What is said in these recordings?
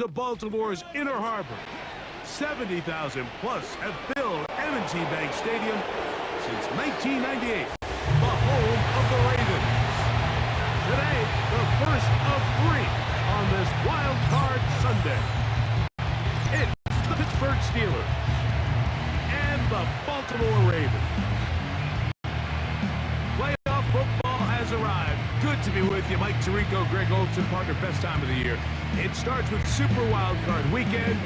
to Baltimore's Inner Harbor. 70,000 plus have filled M&T Bank Stadium since 1998, the home of the Ravens. Today, the first of three on this Wild Card Sunday. It's the Pittsburgh Steelers and the Baltimore Ravens. Playoff football has arrived. Good to be with you. Mike Tirico, Greg Olson, partner, best time of the year. It starts with Super Wild Card Weekend,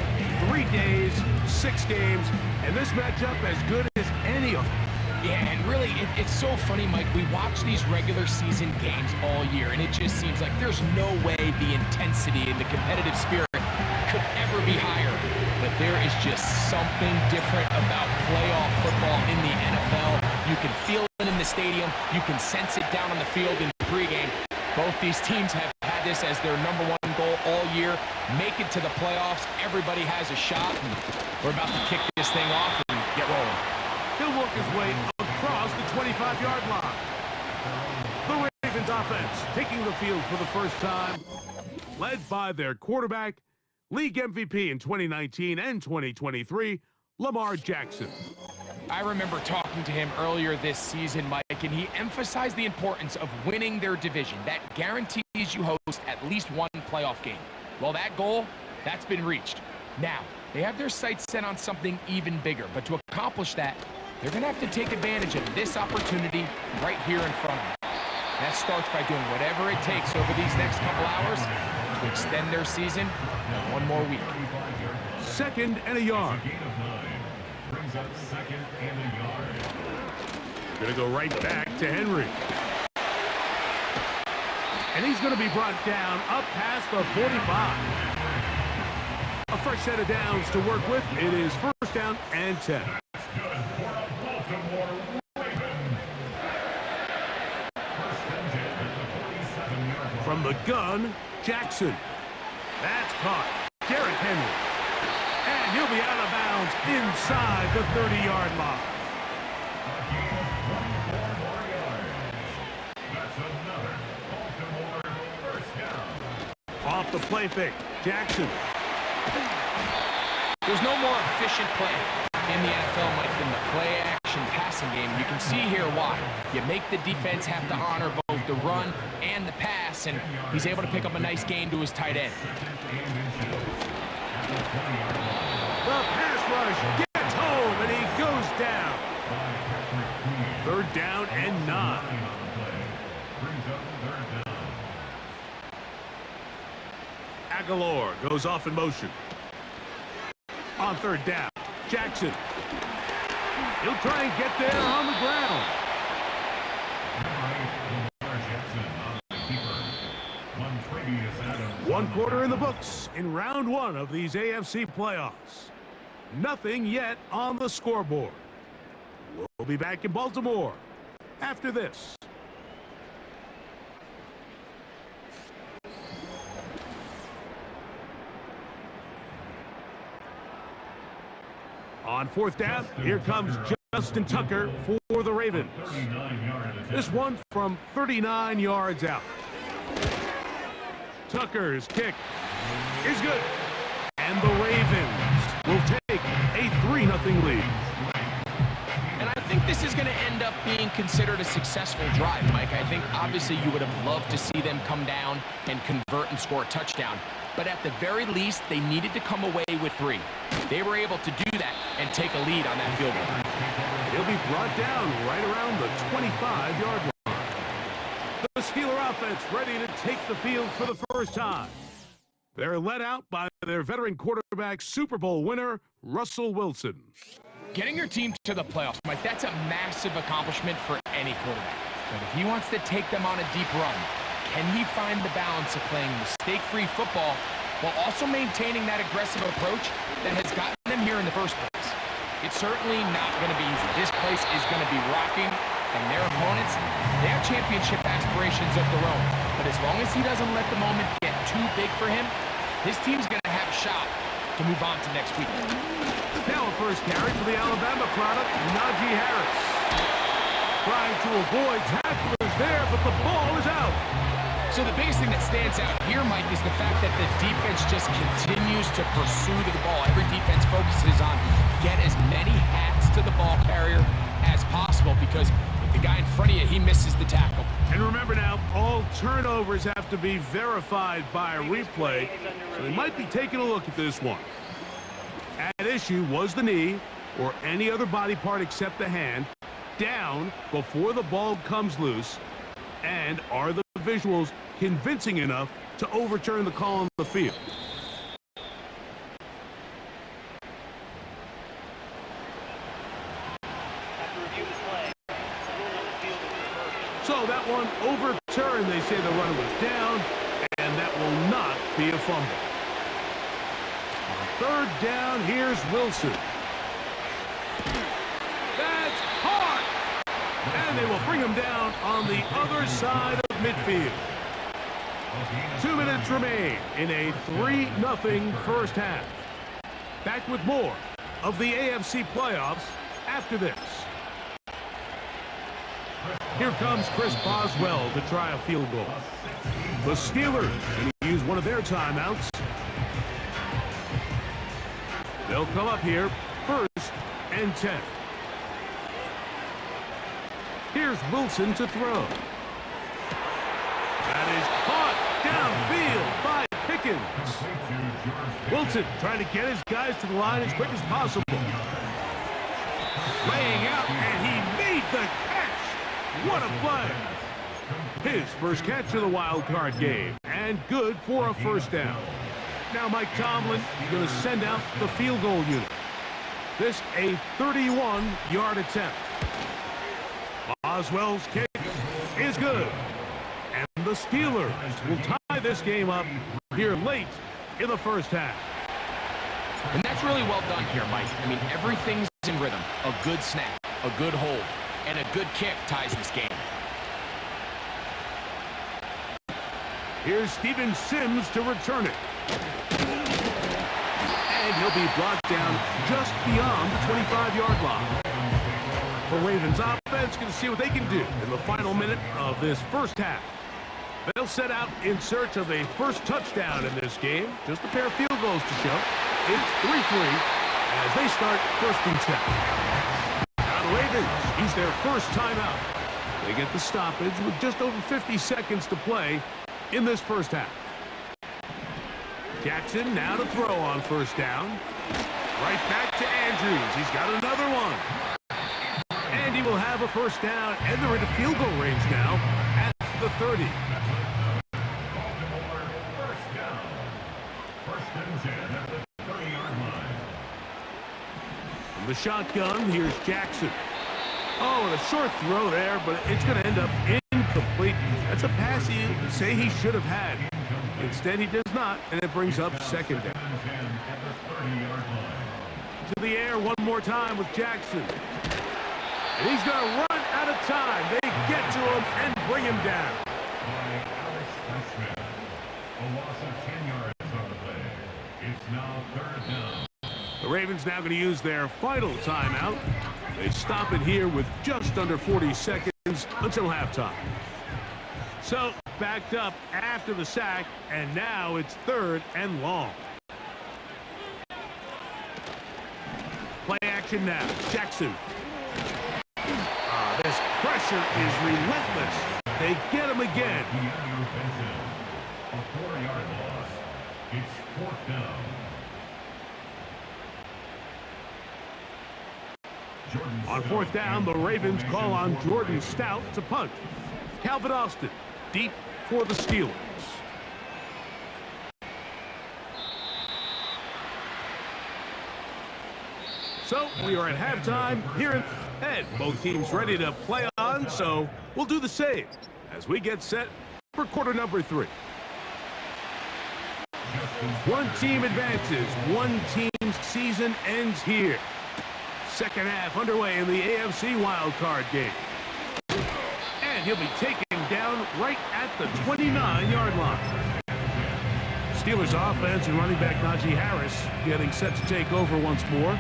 3 days, 6 games, and this matchup as good as any of them. Yeah, and really, it's so funny, Mike. We watch these regular season games all year, and it just seems like there's no way the intensity and the competitive spirit could ever be higher. But there is just something different about playoff football in the NFL. You can feel it in the stadium. You can sense it down on the field in the pregame. Both these teams have had this as their #1 goal all year. Make it to the playoffs. Everybody has a shot, and we're about to kick this thing off and get rolling. He'll work his way across the 25-yard line. The Ravens offense taking the field for the first time, led by their quarterback, league MVP in 2019 and 2023, Lamar Jackson. I remember talking to him earlier this season, Mike, and he emphasized the importance of winning their division. That guarantees you host at least one playoff game. Well, that goal, that's been reached. Now, they have their sights set on something even bigger, but to accomplish that, they're going to have to take advantage of this opportunity right here in front of them. That starts by doing whatever it takes over these next couple hours to extend their season by 1 more week. 2nd and a yard. Brings up 2nd and a yard. Going to go right back to Henry. And he's going to be brought down up past the 45. A fresh set of downs to work with. It is 1st down and 10. That's good for the Baltimore Ravens. 1st and 10 at the 47-yard line. From the gun, Jackson. That's caught. Derrick Henry. And he'll be out of bounds inside the 30-yard line. That's another Baltimore 1st down. Off the play fake, Jackson. There's no more efficient play in the NFL, Mike, than the play-action passing game. You can see here why. You make the defense have to honor both the run and the pass, and he's able to pick up a nice gain to his tight end. The pass rush gets home, and he goes down. 3rd down and 9. Aguilar goes off in motion. On 3rd down, Jackson. He'll try and get there on the ground. 1 quarter in the books in round 1 of these AFC playoffs. Nothing yet on the scoreboard. We'll be back in Baltimore after this. On 4th down, here comes Justin Tucker for the Ravens. This one from 39 yards out. Tucker's kick is good. And the Ravens will take a 3-0 lead. And I think this is going to end up being considered a successful drive, Mike. I think obviously you would have loved to see them come down and convert and score a touchdown. But at the very least, they needed to come away with 3. They were able to do that and take a lead on that field goal. He'll be brought down right around the 25-yard line. The Steeler offense ready to take the field for the first time. They're led out by their veteran quarterback, Super Bowl winner, Russell Wilson. Getting your team to the playoffs, Mike, that's a massive accomplishment for any quarterback. But if he wants to take them on a deep run, can he find the balance of playing mistake-free football while also maintaining that aggressive approach that has gotten them here in the first place? It's certainly not going to be easy. This place is going to be rocking, and their opponents, they have championship aspirations of their own. But as long as he doesn't let the moment get too big for him, his team's going to have a shot to move on to next week. Now a first carry for the Alabama product, Najee Harris. Trying to avoid tacklers there, but the ball is out. So the biggest thing that stands out here, Mike, is the fact that the defense just continues to pursue the ball. Every defense focuses on get as many hats to the ball carrier as possible, because if the guy in front of you, he misses the tackle. And remember now, all turnovers have to be verified by a replay, so they might be taking a look at this one. At issue was the knee, or any other body part except the hand, down before the ball comes loose, and are the visuals convincing enough to overturn the call on the field? So that one overturned. They say the runner was down, and that will not be a fumble. On third down, here's Wilson. That's hard! And they will bring him down on the other side of midfield. 2 minutes remain in a 3-0 first half. Back with more of the AFC playoffs after this. Here comes Chris Boswell to try a field goal. The Steelers going to use one of their timeouts. They'll come up here, 1st and 10. Here's Wilson to throw. That is caught downfield by Pickens. Wilson trying to get his guys to the line as quick as possible. Laying out, and he made the catch. What a play. His first catch of the wild card game, and good for a first down. Now Mike Tomlin going to send out the field goal unit. This a 31-yard attempt. Boswell's kick is good. And the Steelers will tie this game up here late in the first half. And that's really well done here, Mike. I mean, everything's in rhythm. A good snap, a good hold, and a good kick ties this game. Here's Steven Sims to return it. And he'll be brought down just beyond the 25-yard line. The Ravens offense going to see what they can do in the final minute of this first half. They'll set out in search of a first touchdown in this game. Just a pair of field goals to show. It's 3-3 as they start 1st and 10. Now the Ravens use their first timeout. They get the stoppage with just over 50 seconds to play in this first half. Jackson now to throw on 1st down. Right back to Andrews. He's got another one. And he will have a first down, and they're into field goal range now at the 30. First down. 1st and 10 at the 30-yard line. From the shotgun, here's Jackson. Oh, and a short throw there, but it's going to end up incomplete. That's a pass you say he should have had. Instead, he does not, and it brings up 2nd down. To the air one more time with Jackson. And he's going to run out of time. They get to him and bring him down. By Alex Smith. A loss of 10 yards on the play. It's now 3rd down. The Ravens now going to use their final timeout. They stop it here with just under 40 seconds until halftime. So, backed up after the sack, and now it's 3rd and long. Play action now. Jackson. This pressure is relentless. They get him again. A 4-yard loss. It's 4th down. On 4th down, the Ravens call on Jordan Stout to punt. Calvin Austin deep for the Steelers. So we are at halftime here in Ed. Both teams ready to play on, so we'll do the same as we get set for quarter number 3. One team advances. One team's season ends here. Second half underway in the AFC wildcard game. And he'll be taken down right at the 29-yard line. Steelers offense and running back Najee Harris getting set to take over once more.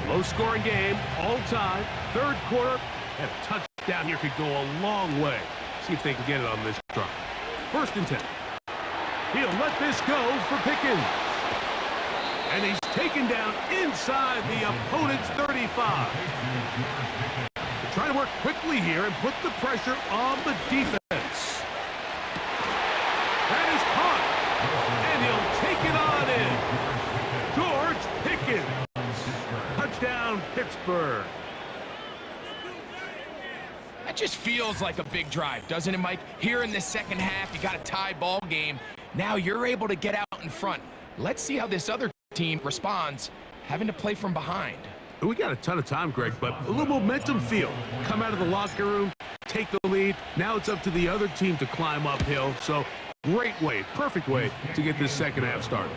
Low-scoring game, all time, 3rd quarter, and a touchdown here could go a long way. See if they can get it on this drive. First and 10. He'll let this go for Pickens. And he's taken down inside the opponent's 35. They're trying to work quickly here and put the pressure on the defense. That is caught. And he'll take it on in. George Pickens. Touchdown, Pittsburgh. That just feels like a big drive, doesn't it, Mike? Here in the second half, you got a tie ball game. Now you're able to get out in front. Let's see how this other team responds, having to play from behind. We got a ton of time, Greg, but a little momentum feel. Come out of the locker room, take the lead. Now it's up to the other team to climb uphill. So great way, perfect way to get this second half started.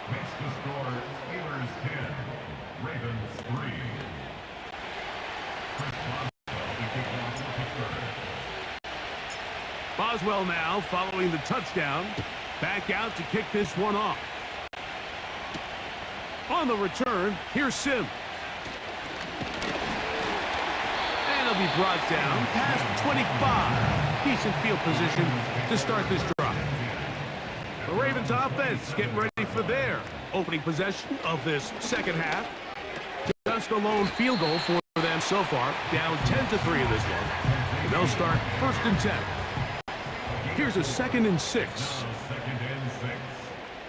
Makes the score Steelers 10, Ravens 3. Chris Boswell to kick off for Pittsburgh. Boswell now following the touchdown. Back out to kick this one off. On the return, here's Sim. And he'll be brought down past 25. Decent field position to start this drive. The Ravens offense getting ready for their opening possession of this second half. Just a lone field goal for them so far. Down 10-3 in this one. And they'll start first and 10. Here's a 2nd and 6. Second and 6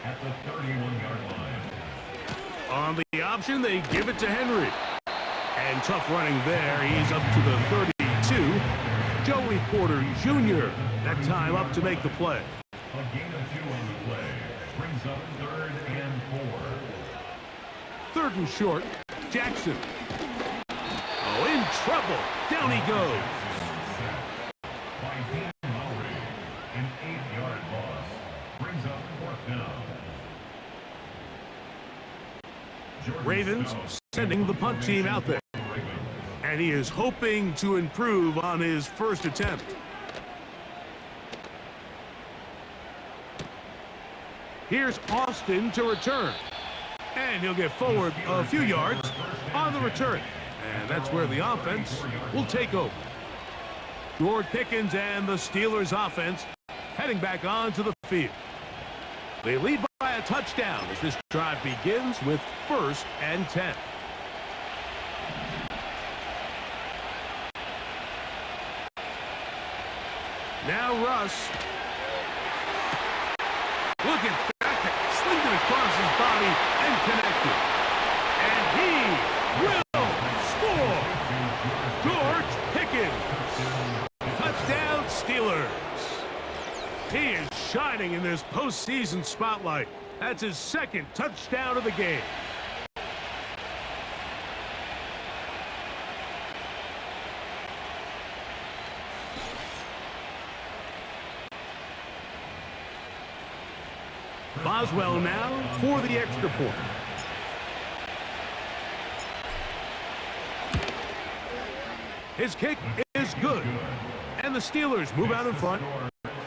at the 31-yard line. On the option, they give it to Henry. And tough running there. He's up to the 32. Joey Porter Jr. That time up to make the play. A gain of 2 on the play. Brings up 3rd and 4. 3rd and short. Jackson. Oh, in trouble. Down he goes. By Dean Lowry. An 8-yard loss. Brings up 4th down. Ravens sending the punt team out there. And he is hoping to improve on his first attempt. Here's Austin to return. And he'll get forward a few yards on the return. And that's where the offense will take over. George Pickens and the Steelers offense heading back onto the field. They lead by a touchdown as this drive begins with 1st and 10. Now Russ. Look at that. Slinged it across his body and connected. And he will score. George Pickens. Touchdown Steelers. He is shining in this postseason spotlight. That's his 2nd touchdown of the game. Boswell now for the extra point. His kick is good. And the Steelers move out in front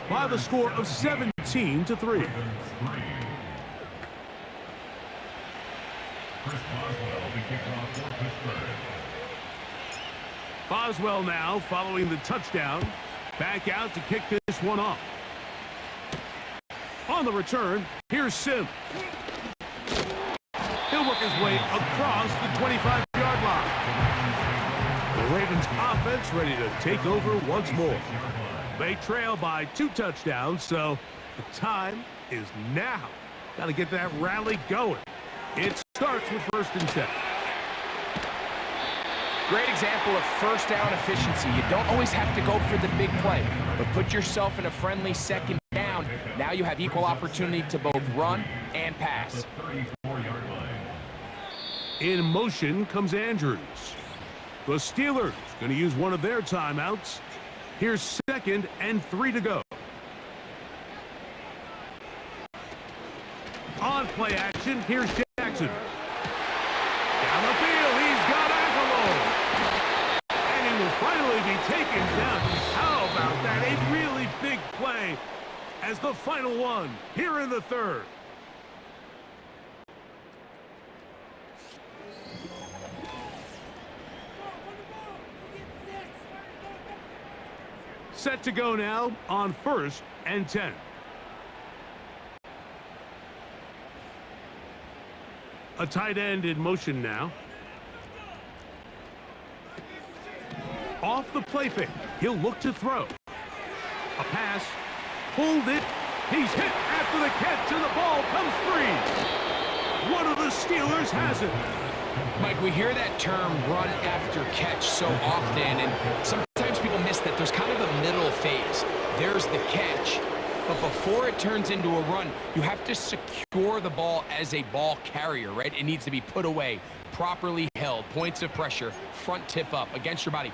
by the score of 17-3. Chris Boswell to kick off for Pittsburgh. Boswell now following the touchdown. Back out to kick this one off. On the return, here's Sim. He'll work his way across the 25-yard line. The Ravens offense ready to take over once more. They trail by 2 touchdowns, so the time is now. Got to get that rally going. It starts with 1st and 10. Great example of first down efficiency. You don't always have to go for the big play, but put yourself in a friendly second down. Now you have equal opportunity to both run and pass. In motion comes Andrews. The Steelers going to use one of their timeouts. Here's 2nd and 3 to go. On play action, here's Jackson. Down the field, he's got Aguilar. And he will finally be taken down. How about that? A really big play as the final one here in the 3rd. Set to go now on 1st and 10. A tight end in motion now. Off the play fake. He'll look to throw. A pass. Pulled it. He's hit after the catch, and the ball comes free. One of the Steelers has it. Mike, we hear that term run after catch so often, and sometimes people miss that there's kind of a middle phase. There's the catch, but before it turns into a run, you have to secure the ball as a ball carrier, right? It needs to be put away, properly held, points of pressure, front tip up against your body.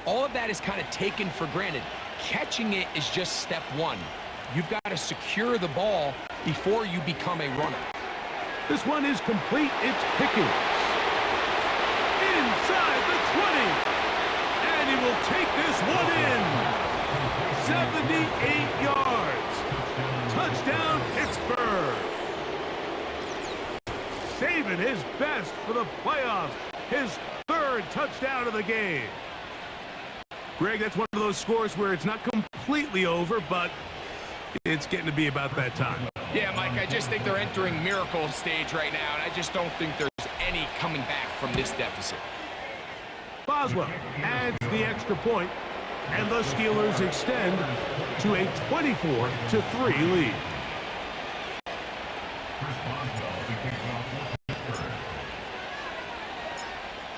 All of that is kind of taken for granted. Catching it is just step one. You've got to secure the ball before you become a runner. This one is complete. It's Pickens. Inside the 20. And he will take this one in. 78 yards. Touchdown, Pittsburgh. Saving his best for the playoffs. His 3rd touchdown of the game. Greg, that's one of those scores where it's not completely over, but it's getting to be about that time. Yeah, Mike, I just think they're entering miracle stage right now, and I just don't think there's any coming back from this deficit. Boswell adds the extra point, and the Steelers extend to a 24-3 lead.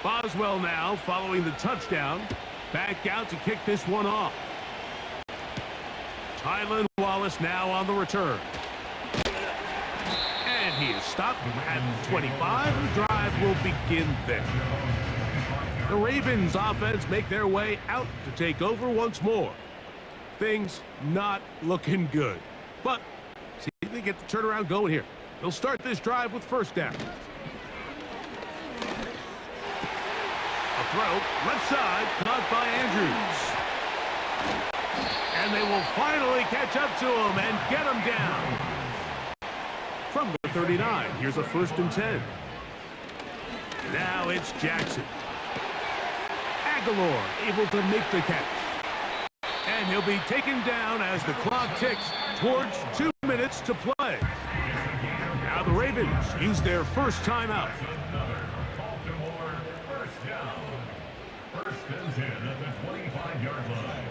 Boswell now following the touchdown. Back out to kick this one off. Tylan Wallace now on the return. And he is stopped at 25. The drive will begin there. The Ravens offense make their way out to take over once more. Things not looking good. But see if they get the turnaround going here. They'll start this drive with 1st down. A throw, left side, caught by Andrews. And they will finally catch up to him and get him down. From the 39, here's a 1st and 10. Now it's Jackson. Aguilar able to make the catch. And he'll be taken down as the clock ticks towards 2 minutes to play. Now the Ravens use their 1st timeout. Baltimore, 1st down. 1st and 10 at the 25-yard line.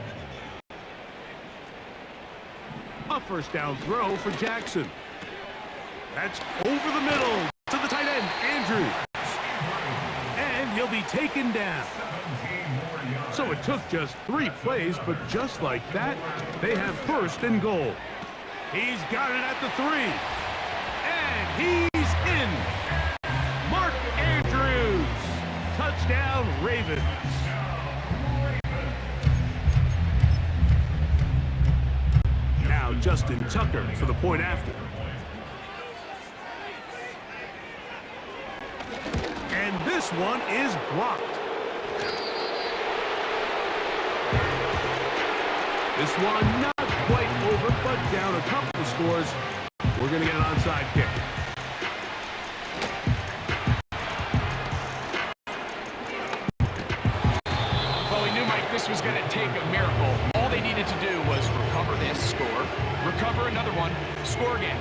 A 1st down throw for Jackson. That's over the middle to the tight end, Andrews. And he'll be taken down. So it took just 3 plays, but just like that, they have 1st and goal. He's got it at the 3. And he's in. Mark Andrews. Touchdown, Ravens. Now Justin Tucker for the point after. And this one is blocked. This one not quite over, but down a couple of scores. We're going to get an onside kick. Well, we knew, Mike, this was going to take a miracle. All they needed to do was recover this, score, recover another one, score again.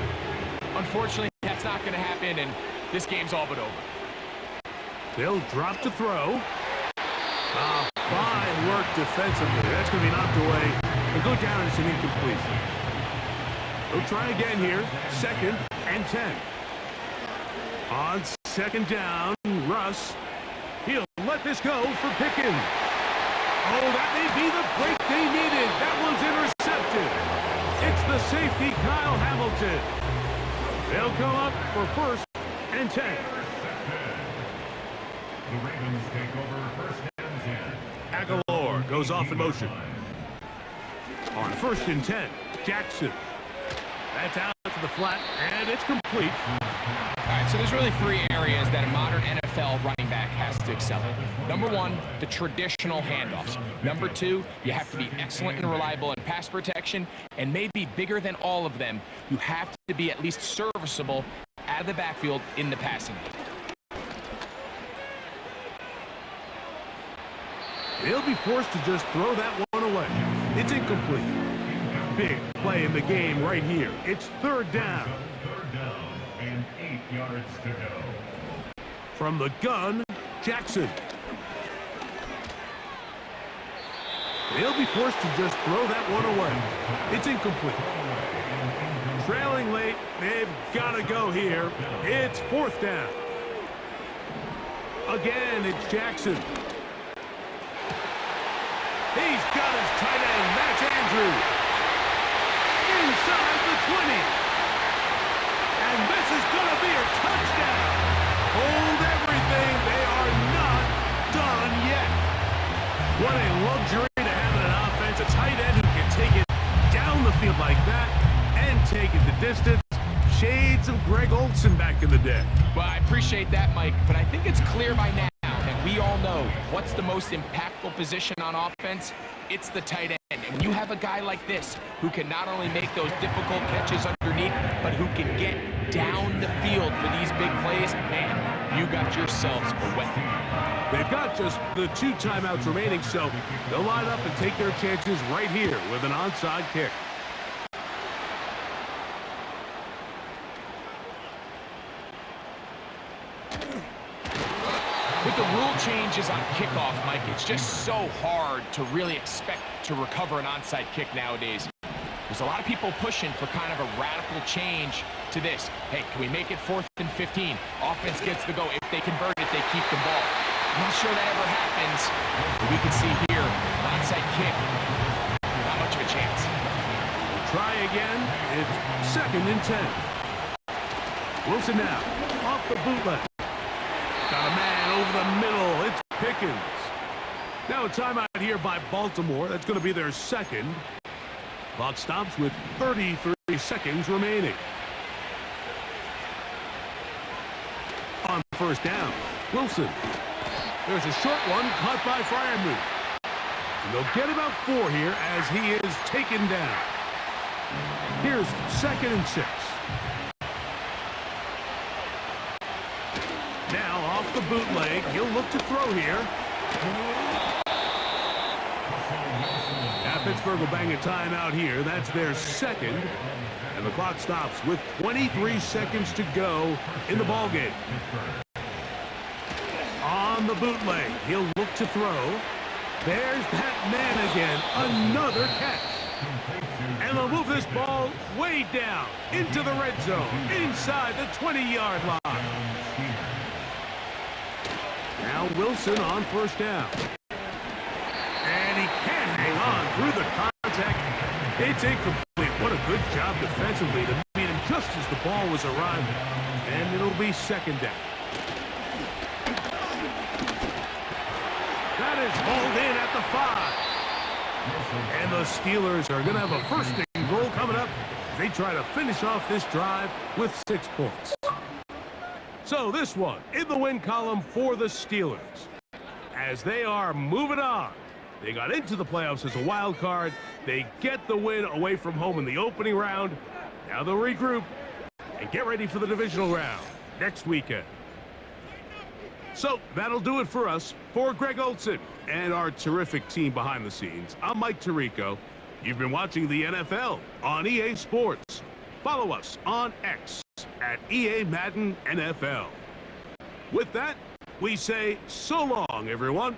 Unfortunately, that's not going to happen, and this game's all but over. They'll drop to throw. Fine work defensively. That's going to be knocked away and go down as an incomplete. They'll try again here. 2nd and 10. On 2nd down, Russ. He'll let this go for Pickens. Oh, that may be the break they needed. That one's intercepted. It's the safety, Kyle Hamilton. They'll come up for 1st and 10. The Ravens take over 1st and 10. Aguilar goes off in motion. On 1st and 10, Jackson. That's out to the flat, and it's complete. All right, so there's really 3 areas that a modern NFL running back has to excel in. Number 1, the traditional handoffs. Number 2, you have to be excellent and reliable in pass protection. And maybe bigger than all of them, you have to be at least serviceable out of the backfield in the passing game. He'll be forced to just throw that one away. It's incomplete. Big play in the game right here. It's third down. Third down and 8 yards to go. From the gun, Jackson. They'll be forced to just throw that one away. It's incomplete. Trailing late, they've got to go here. It's fourth down. Again, it's Jackson. He's got his tight end, Max Andrews. Inside the 20. And this is going to be a touchdown. Hold everything. They are not done yet. What a luxury to have in an offense. A tight end who can take it down the field like that and take it the distance. Shades of Greg Olsen back in the day. Well, I appreciate that, Mike, but I think it's clear by now that we all know what's the most impactful position on offense. It's the tight end. And when you have a guy like this who can not only make those difficult catches underneath, but who can get down the field for these big plays, man, you got yourselves a weapon. They've got just the 2 timeouts remaining, so they'll line up and take their chances right here with an onside kick. With the rule changes on kickoff, Mike, it's just so hard to really expect to recover an onside kick nowadays. There's a lot of people pushing for kind of a radical change to this. Hey, can we make it 4th and 15? Offense gets the go. If they convert it, they keep the ball. I'm not sure that ever happens. But we can see here, onside kick, not much of a chance. Try again. It's 2nd and 10. Wilson now, off the bootleg. Got a man over the middle. It's Pickens. Now a timeout here by Baltimore. That's going to be their 2nd. Clock stops with 33 seconds remaining. On first down, Wilson. There's a short one caught by Freiermuth. And they'll get about 4 here as he is taken down. Here's 2nd and 6. Now off the bootleg, he'll look to throw here. Now Pittsburgh will bang a timeout here. That's their 2nd. And the clock stops with 23 seconds to go in the ballgame. On the bootleg, he'll look to throw. There's that man again. Another catch. And they'll move this ball way down into the red zone, inside the 20-yard line. Now Wilson on first down. And he can't hang on through the contact. It's incomplete. What a good job defensively to meet him just as the ball was arriving. And it'll be 2nd down. That is hauled in at the 5. And the Steelers are going to have a 1st and goal coming up as they try to finish off this drive with 6 points. So this one in the win column for the Steelers as they are moving on. They got into the playoffs as a wild card. They get the win away from home in the opening round. Now they'll regroup and get ready for the divisional round next weekend. So that'll do it for us. For Greg Olsen and our terrific team behind the scenes, I'm Mike Tirico. You've been watching the NFL on EA Sports. Follow us on X at EA Madden NFL. With that, we say so long, everyone.